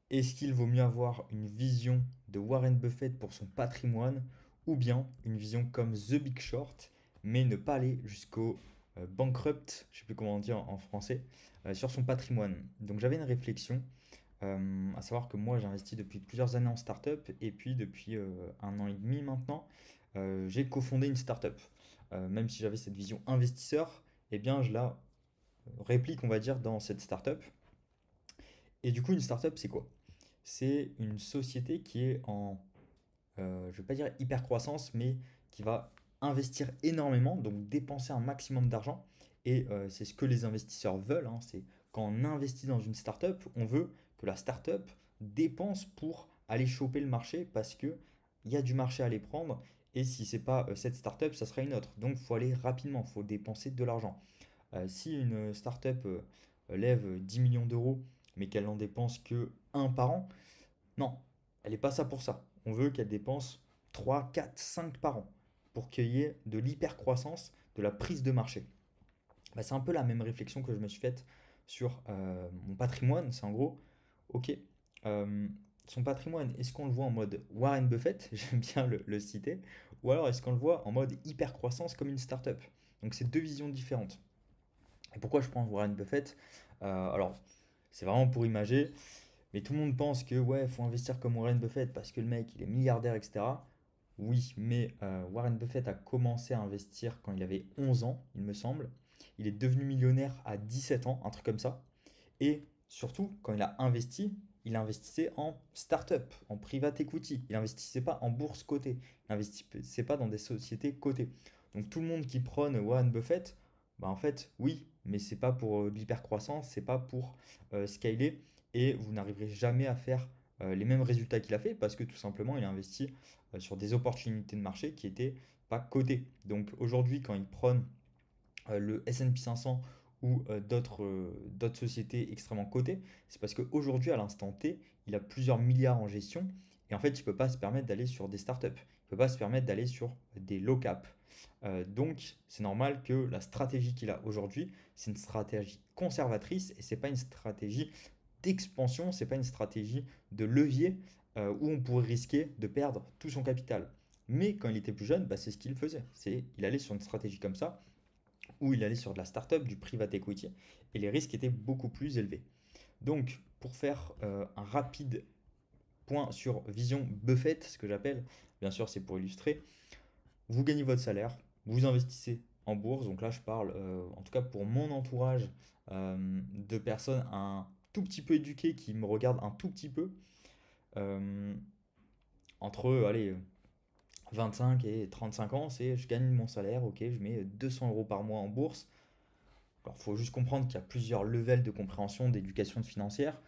Est-ce qu'il vaut mieux avoir une vision de Warren Buffett pour son patrimoine ou bien une vision comme The Big Short, mais ne pas aller jusqu'au bankrupt, je ne sais plus comment dire en français, sur son patrimoine? Donc j'avais une réflexion, à savoir que moi j'ai investi depuis plusieurs années en startup et puis depuis 1 an et demi maintenant, j'ai cofondé une startup. Même si j'avais cette vision investisseur, eh bien je la réplique, on va dire, dans cette startup. Et du coup, une startup, c'est quoi? C'est une société qui est en, je ne vais pas dire hyper croissance, mais qui va investir énormément, donc dépenser un maximum d'argent. Et c'est ce que les investisseurs veulent, hein. C'est quand on investit dans une startup, on veut que la startup dépense pour aller choper le marché parce que il y a du marché à aller prendre. Et si c'est pas cette startup, ça sera une autre. Donc il faut aller rapidement, il faut dépenser de l'argent. Si une startup lève 10 millions d'euros, mais qu'elle n'en dépense que un par an, non, elle n'est pas ça pour ça. On veut qu'elle dépense 3, 4, 5 par an pour qu'il y ait de l'hypercroissance, de la prise de marché. Bah, c'est un peu la même réflexion que je me suis faite sur mon patrimoine. C'est en gros, ok, euh, son patrimoine, est-ce qu'on le voit en mode Warren Buffett, j'aime bien le citer, ou alors est-ce qu'on le voit en mode hypercroissance comme une startup? Donc c'est deux visions différentes. Et pourquoi je prends Warren Buffett? Alors, c'est vraiment pour imager, mais tout le monde pense que ouais, faut investir comme Warren Buffett parce que le mec, il est milliardaire, etc. Oui, mais Warren Buffett a commencé à investir quand il avait 11 ans, il me semble. Il est devenu millionnaire à 17 ans, un truc comme ça. Et surtout, quand il a investi, il investissait en start-up, en private equity. Il n'investissait pas en bourse cotée. Il n'investissait pas dans des sociétés cotées. Donc tout le monde qui prône Warren Buffett, bah en fait, oui, mais c'est pas pour de l'hypercroissance, c'est pas pour scaler, et vous n'arriverez jamais à faire les mêmes résultats qu'il a fait parce que tout simplement il a investi sur des opportunités de marché qui n'étaient pas cotées. Donc aujourd'hui, quand il prône le S&P 500 ou d'autres sociétés extrêmement cotées, c'est parce qu'aujourd'hui, à l'instant T, il a plusieurs milliards en gestion et en fait, il ne peut pas se permettre d'aller sur des startups. Il ne peut pas se permettre d'aller sur des low cap. Donc, c'est normal que la stratégie qu'il a aujourd'hui, c'est une stratégie conservatrice et c'est pas une stratégie d'expansion, c'est pas une stratégie de levier où on pourrait risquer de perdre tout son capital. Mais quand il était plus jeune, bah, c'est ce qu'il faisait. Il allait sur une stratégie comme ça où il allait sur de la startup, du private equity, et les risques étaient beaucoup plus élevés. Donc, pour faire un rapide point sur vision Buffett, ce que j'appelle, bien sûr, c'est pour illustrer, vous gagnez votre salaire, vous investissez en bourse, donc là je parle, en tout cas pour mon entourage, de personnes un tout petit peu éduquées qui me regardent un tout petit peu, euh, entre, allez, 25 et 35 ans, c'est je gagne mon salaire, ok, je mets 200 euros par mois en bourse. Alors, il faut juste comprendre qu'il y a plusieurs levels de compréhension d'éducation financière.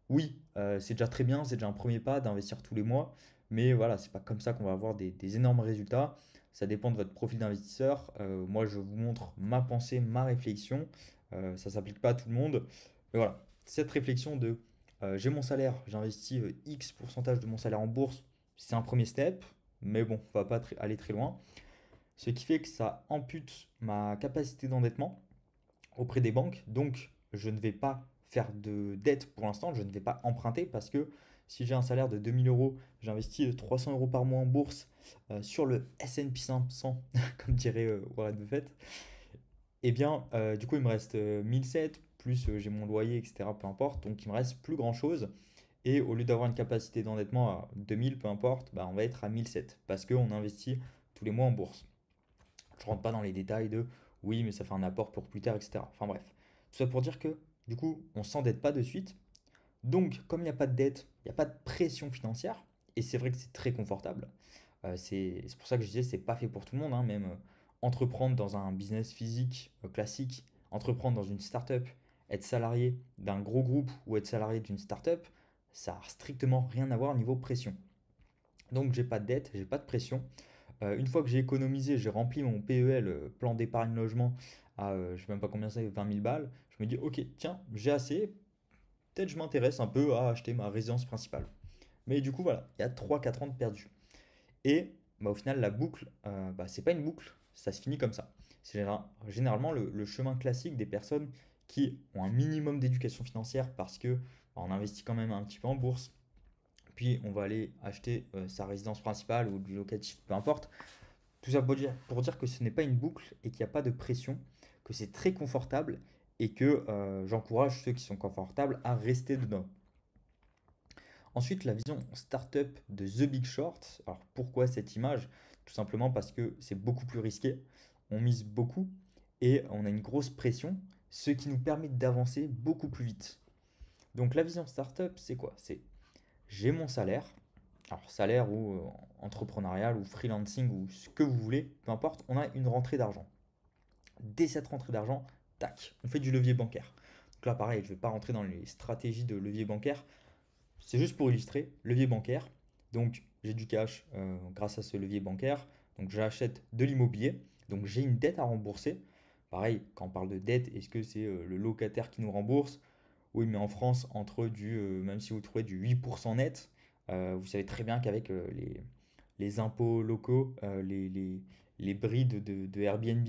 Oui, c'est déjà très bien, c'est déjà un premier pas d'investir tous les mois, mais voilà, c'est pas comme ça qu'on va avoir des énormes résultats. Ça dépend de votre profil d'investisseur. Moi, je vous montre ma pensée, ma réflexion. Ça ne s'applique pas à tout le monde. Mais voilà, cette réflexion de j'ai mon salaire, j'investis X pourcentage de mon salaire en bourse, c'est un premier step, mais bon, on va pas aller très loin. Ce qui fait que ça ampute ma capacité d'endettement auprès des banques. Donc, je ne vais pas faire de dette pour l'instant, je ne vais pas emprunter parce que si j'ai un salaire de 2000 euros, j'investis 300 euros par mois en bourse sur le S&P 500, comme dirait Warren Buffett, et bien, du coup, il me reste 1007, plus j'ai mon loyer, etc., peu importe, donc il me reste plus grand-chose. Et au lieu d'avoir une capacité d'endettement à 2000, peu importe, bah, on va être à 1007 parce qu'on investit tous les mois en bourse. Je rentre pas dans les détails de oui, mais ça fait un apport pour plus tard, etc. Enfin bref. Tout ça pour dire que du coup, on s'endette pas de suite. Donc, comme il n'y a pas de dette, il n'y a pas de pression financière. Et c'est vrai que c'est très confortable. C'est pour ça que je disais, c'est pas fait pour tout le monde, hein, même entreprendre dans un business physique classique, entreprendre dans une startup, être salarié d'un gros groupe ou être salarié d'une startup, ça n'a strictement rien à voir au niveau pression. Donc j'ai pas de dette, j'ai pas de pression. Une fois que j'ai économisé, j'ai rempli mon PEL, plan d'épargne logement, à je sais même pas combien c'est, 20 000 balles, je me dis ok, tiens, j'ai assez, peut-être je m'intéresse un peu à acheter ma résidence principale. Mais du coup voilà, il y a 3 4 ans de perdu. Et bah, au final, la boucle, bah, c'est pas une boucle, ça se finit comme ça. C'est généralement le chemin classique des personnes qui ont un minimum d'éducation financière parce que on investit quand même un petit peu en bourse, puis on va aller acheter sa résidence principale ou du locatif, peu importe. Tout ça pour dire que ce n'est pas une boucle et qu'il n'y a pas de pression, que c'est très confortable et que j'encourage ceux qui sont confortables à rester dedans. Ensuite, la vision startup de The Big Short. Alors pourquoi cette image? Tout simplement parce que c'est beaucoup plus risqué, on mise beaucoup et on a une grosse pression, ce qui nous permet d'avancer beaucoup plus vite. Donc la vision startup, c'est quoi? C'est j'ai mon salaire, alors salaire ou entrepreneurial ou freelancing ou ce que vous voulez, peu importe, on a une rentrée d'argent. Dès cette rentrée d'argent, tac, on fait du levier bancaire. Donc là, pareil, je ne vais pas rentrer dans les stratégies de levier bancaire. C'est juste pour illustrer, levier bancaire. Donc j'ai du cash grâce à ce levier bancaire. Donc j'achète de l'immobilier. Donc j'ai une dette à rembourser. Pareil, quand on parle de dette, est-ce que c'est le locataire qui nous rembourse? Oui, mais en France, même si vous trouvez du 8% net, vous savez très bien qu'avec les impôts locaux, les brides de Airbnb,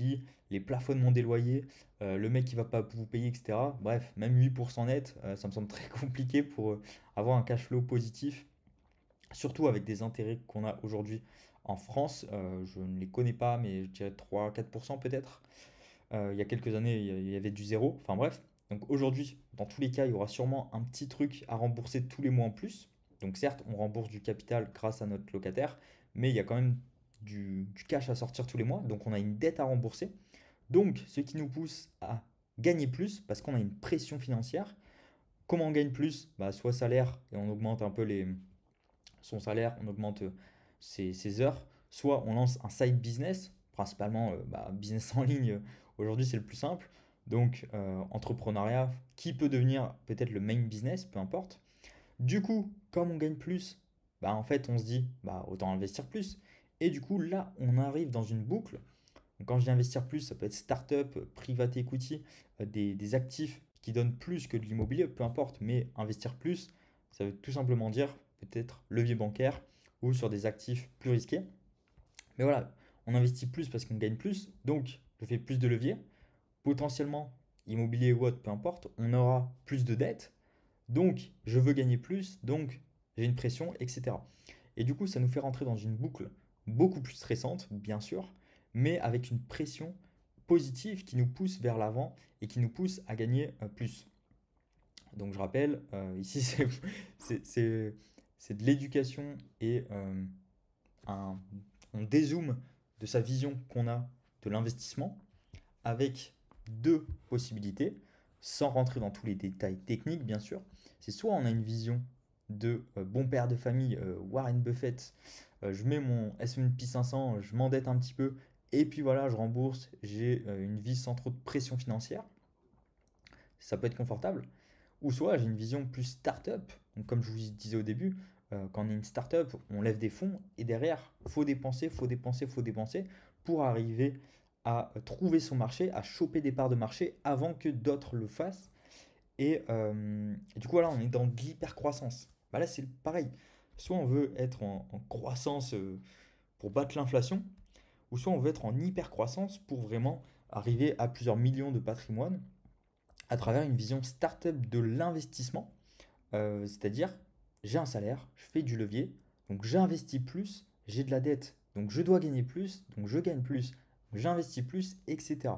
les plafonnements des loyers, le mec qui va pas vous payer, etc. Bref, même 8% net, ça me semble très compliqué pour avoir un cash flow positif, surtout avec des intérêts qu'on a aujourd'hui en France. Je ne les connais pas, mais je dirais 3-4% peut-être. Il y a quelques années, il y avait du zéro. Enfin bref. Donc aujourd'hui, dans tous les cas, il y aura sûrement un petit truc à rembourser tous les mois en plus. Donc certes, on rembourse du capital grâce à notre locataire, mais il y a quand même du cash à sortir tous les mois. Donc on a une dette à rembourser. Donc ce qui nous pousse à gagner plus parce qu'on a une pression financière. Comment on gagne plus? Bah, soit salaire et on augmente un peu son salaire, on augmente ses heures. Soit on lance un side business, principalement business en ligne. Aujourd'hui, c'est le plus simple. Donc, entrepreneuriat qui peut devenir peut-être le main business, peu importe. Du coup, comme on gagne plus, bah, en fait, on se dit bah, autant investir plus. Et du coup, là, on arrive dans une boucle. Donc, quand je dis investir plus, ça peut être start-up, private equity, des actifs qui donnent plus que de l'immobilier, peu importe, mais investir plus, ça veut tout simplement dire peut-être levier bancaire ou sur des actifs plus risqués. Mais voilà, on investit plus parce qu'on gagne plus, donc je fais plus de levier. Potentiellement, immobilier ou autre, peu importe, on aura plus de dettes, donc je veux gagner plus, donc j'ai une pression, etc. Et du coup, ça nous fait rentrer dans une boucle beaucoup plus stressante, bien sûr, mais avec une pression positive qui nous pousse vers l'avant et qui nous pousse à gagner plus. Donc je rappelle, ici c'est c'est de l'éducation et un, on dézoome de sa vision qu'on a de l'investissement avec deux possibilités, sans rentrer dans tous les détails techniques bien sûr. C'est soit on a une vision de bon père de famille, Warren Buffett, je mets mon S&P 500, je m'endette un petit peu, et puis voilà, je rembourse, j'ai une vie sans trop de pression financière, ça peut être confortable. Ou soit j'ai une vision plus start-up. Donc, comme je vous disais au début, quand on est une start-up, on lève des fonds et derrière, faut dépenser, faut dépenser, faut dépenser pour arriver à trouver son marché, à choper des parts de marché avant que d'autres le fassent. Et du coup, là, on est dans de l'hyper-croissance. Bah là, c'est pareil. Soit on veut être en croissance pour battre l'inflation, ou soit on veut être en hyper-croissance pour vraiment arriver à plusieurs millions de patrimoine à travers une vision startup de l'investissement. C'est-à-dire, j'ai un salaire, je fais du levier, donc j'investis plus, j'ai de la dette, donc je dois gagner plus, donc je gagne plus, j'investis plus, etc.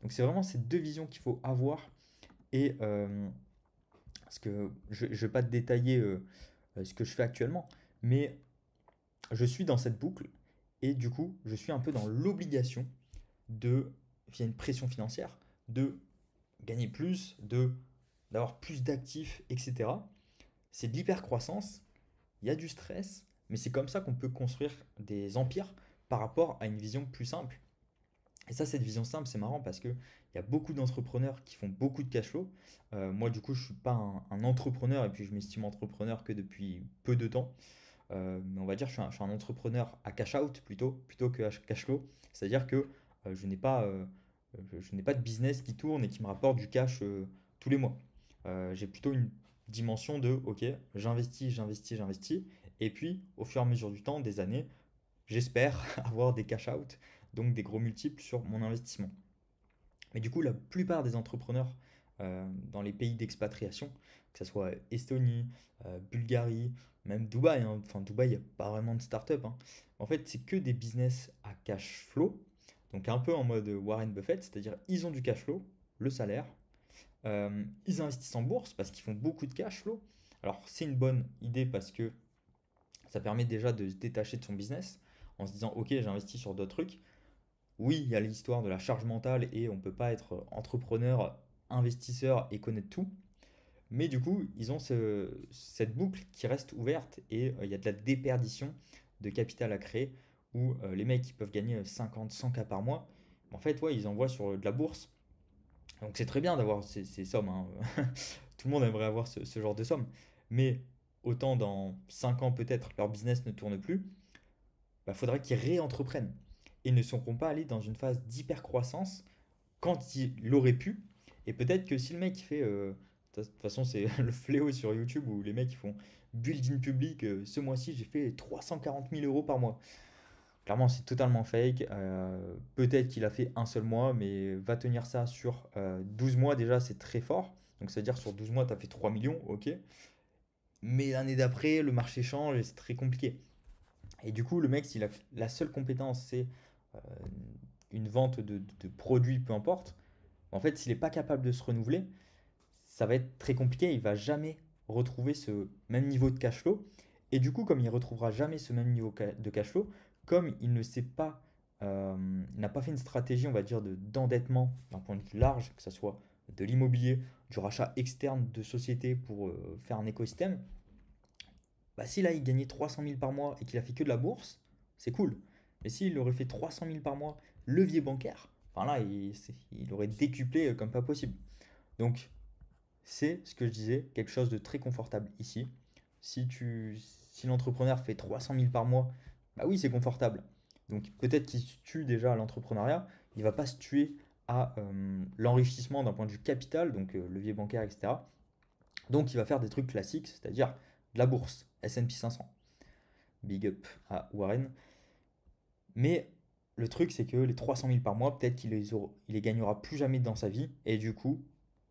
Donc c'est vraiment ces deux visions qu'il faut avoir. Et parce que je ne vais pas te détailler ce que je fais actuellement, mais je suis dans cette boucle et du coup, je suis un peu dans l'obligation de, via une pression financière, de gagner plus, d'avoir plus d'actifs, etc. C'est de l'hypercroissance, il y a du stress, mais c'est comme ça qu'on peut construire des empires par rapport à une vision plus simple. Et ça, cette vision simple, c'est marrant parce qu'il y a beaucoup d'entrepreneurs qui font beaucoup de cash flow. Moi, du coup, je ne suis pas un entrepreneur et puis je m'estime entrepreneur que depuis peu de temps. Mais on va dire que je suis un entrepreneur à cash out plutôt que à cash flow. C'est-à-dire que je n'ai pas de business qui tourne et qui me rapporte du cash tous les mois. J'ai plutôt une dimension de, ok, j'investis, j'investis, j'investis. Et puis, au fur et à mesure du temps, des années, j'espère avoir des cash out, donc des gros multiples sur mon investissement. Mais du coup, la plupart des entrepreneurs dans les pays d'expatriation, que ce soit Estonie, Bulgarie, même Dubaï, hein. Enfin, Dubaï, il n'y a pas vraiment de start-up, hein. En fait, c'est que des business à cash flow, donc un peu en mode Warren Buffett, c'est-à-dire ils ont du cash flow, le salaire, ils investissent en bourse parce qu'ils font beaucoup de cash flow. Alors, c'est une bonne idée parce que ça permet déjà de se détacher de son business en se disant, ok, j'ai investi sur d'autres trucs. Oui, il y a l'histoire de la charge mentale et on ne peut pas être entrepreneur, investisseur et connaître tout. Mais du coup, ils ont cette boucle qui reste ouverte et il y a de la déperdition de capital à créer où les mecs ils peuvent gagner 50, 100 k par mois. En fait, ouais, ils envoient sur de la bourse. Donc c'est très bien d'avoir ces sommes, hein. Tout le monde aimerait avoir ce genre de somme. Mais autant dans 5 ans peut-être leur business ne tourne plus, bah, faudrait qu'ils réentreprennent. Et ne seront pas allés dans une phase d'hypercroissance quand il aurait pu. Et peut-être que si le mec fait. De toute façon, c'est le fléau sur YouTube où les mecs ils font build-in public. Ce mois-ci, j'ai fait 340 000 euros par mois. Clairement, c'est totalement fake. Peut-être qu'il a fait un seul mois, mais va tenir ça sur 12 mois déjà, c'est très fort. Donc, c'est-à-dire sur 12 mois, tu as fait 3 millions, ok. Mais l'année d'après, le marché change et c'est très compliqué. Et du coup, le mec, s'il a la seule compétence, c'est euh, une vente de produits, peu importe, en fait, s'il n'est pas capable de se renouveler, ça va être très compliqué. Il va jamais retrouver ce même niveau de cash flow. Et du coup, comme il ne retrouvera jamais ce même niveau de cash flow, comme il ne sait pas, il n'a pas fait une stratégie, on va dire, d'endettement d'un point de vue large, que ce soit de l'immobilier, du rachat externe de sociétés pour faire un écosystème, bah, si là il gagnait 300 000 par mois et qu'il a fait que de la bourse, c'est cool. Mais s'il aurait fait 300 000 par mois levier bancaire, enfin là il aurait décuplé comme pas possible. Donc c'est ce que je disais, quelque chose de très confortable ici. Si l'entrepreneur fait 300 000 par mois, bah oui c'est confortable. Donc peut-être qu'il se tue déjà à l'entrepreneuriat, il ne va pas se tuer à l'enrichissement d'un point de vue capital, donc levier bancaire, etc. Donc il va faire des trucs classiques, c'est-à-dire de la bourse, S&P 500. Big up à Warren. Mais le truc, c'est que les 300 000 par mois, peut-être il les gagnera plus jamais dans sa vie. Et du coup,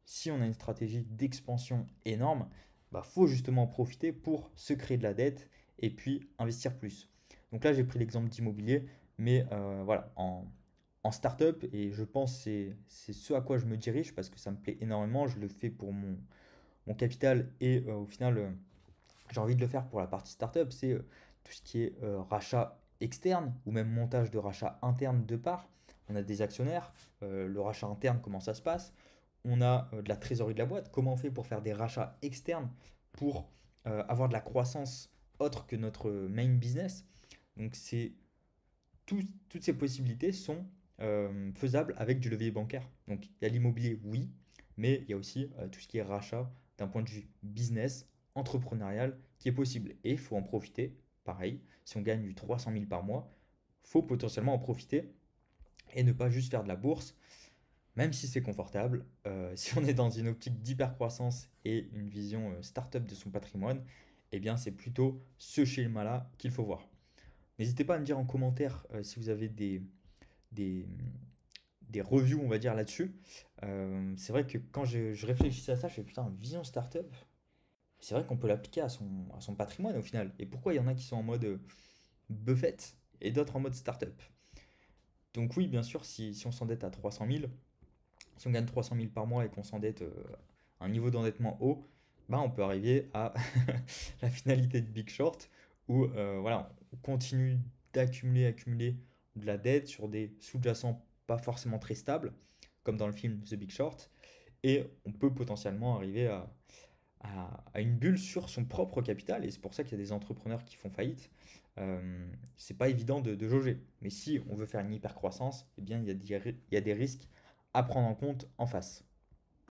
si on a une stratégie d'expansion énorme, bah faut justement en profiter pour se créer de la dette et puis investir plus. Donc là, j'ai pris l'exemple d'immobilier, mais voilà, en startup, et je pense que c'est ce à quoi je me dirige parce que ça me plaît énormément. Je le fais pour mon capital et au final, j'ai envie de le faire pour la partie startup, c'est tout ce qui est rachat externe ou même montage de rachat interne de parts. On a des actionnaires, le rachat interne, comment ça se passe. On a de la trésorerie de la boîte, comment on fait pour faire des rachats externes pour avoir de la croissance autre que notre main business. Donc toutes ces possibilités sont faisables avec du levier bancaire. Donc il y a l'immobilier, oui, mais il y a aussi tout ce qui est rachat d'un point de vue business, entrepreneurial, qui est possible. Et il faut en profiter, pareil, si on gagne du 300 000 par mois, il faut potentiellement en profiter et ne pas juste faire de la bourse, même si c'est confortable. Si on est dans une optique d'hypercroissance et une vision start-up de son patrimoine, eh bien c'est plutôt ce schéma-là qu'il faut voir. N'hésitez pas à me dire en commentaire si vous avez des, des reviews, on va dire, là-dessus. C'est vrai que quand je réfléchissais à ça, je fais putain, vision startup, c'est vrai qu'on peut l'appliquer à son patrimoine au final. Et pourquoi il y en a qui sont en mode Buffett et d'autres en mode startup? Donc oui, bien sûr, si on s'endette à 300 000, si on gagne 300 000 par mois et qu'on s'endette à un niveau d'endettement haut, bah on peut arriver à la finalité de Big Short où voilà, on continue accumuler de la dette sur des sous-jacents pas forcément très stables, comme dans le film The Big Short, et on peut potentiellement arriver à une bulle sur son propre capital, et c'est pour ça qu'il y a des entrepreneurs qui font faillite. C'est pas évident de jauger, mais si on veut faire une hyper croissance, eh bien il y a des risques à prendre en compte en face.